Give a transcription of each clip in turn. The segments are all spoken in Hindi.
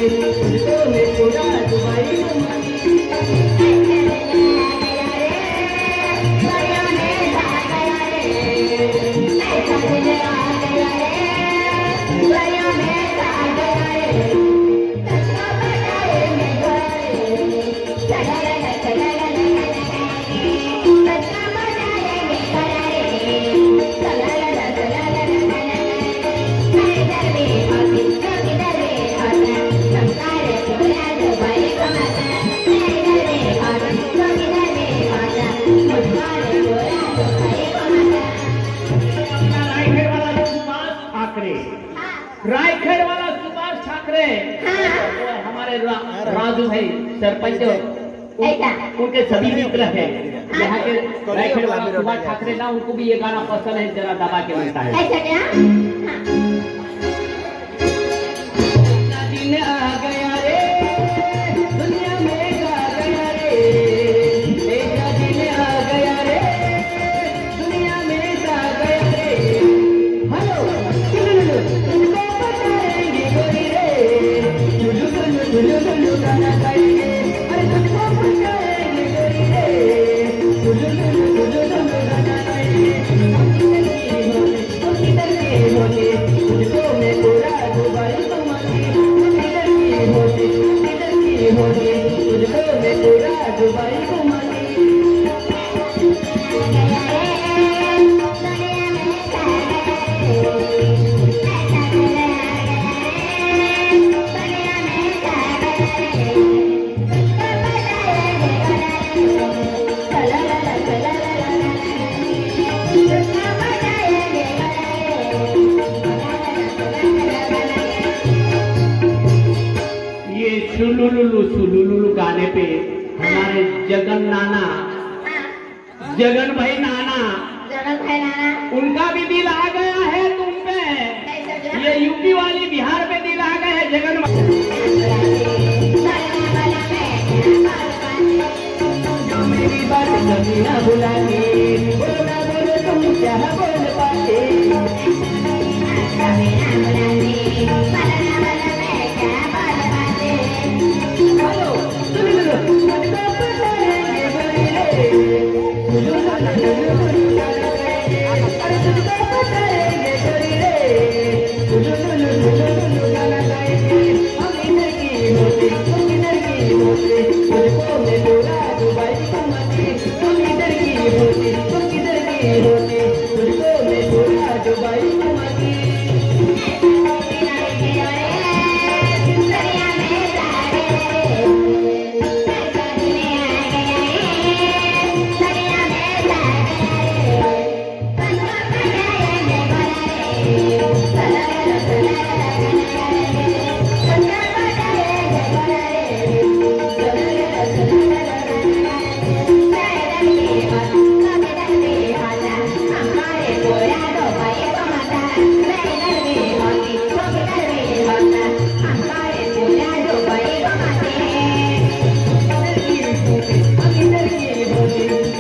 तुझको मैं पूरा दुबई रायखेड़ वाला सुभाष ठाकरे हमारे राजू भाई सरपंच उनके सभी मित्र हैं यहाँ के रायखेड़ वाला सुभाष ठाकरे ना उनको भी ये गाना पसंद है जरा दबा के बनता है। दिन आ गया रे दुनिया में गा गया रे दिन आ गया रे दुनिया में गा गया रे हेलो गाना गाएंगे अरे तुझको पहुंचाएंगे गोरी रे गाना गाएंगे हम किधर के होते तुझको मैं पूरा दुबई घुमाऊंगी किधर के होते तुझको मैं पूरा दुबई घुमाऊंगी। सुलुलुलु गाने पे हमारे जगन भाई नाना उनका भी दिल आ गया है तुम पे। ये यूपी वाली बिहार पे दिल आ गया है जगन मेरी बात कभी ना भुलानी बोलना बोलो तुम क्या बोल पाते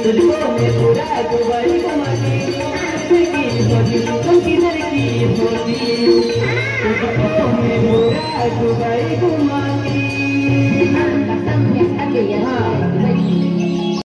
तुझको मैं पूरा दुबई घुमाऊंगी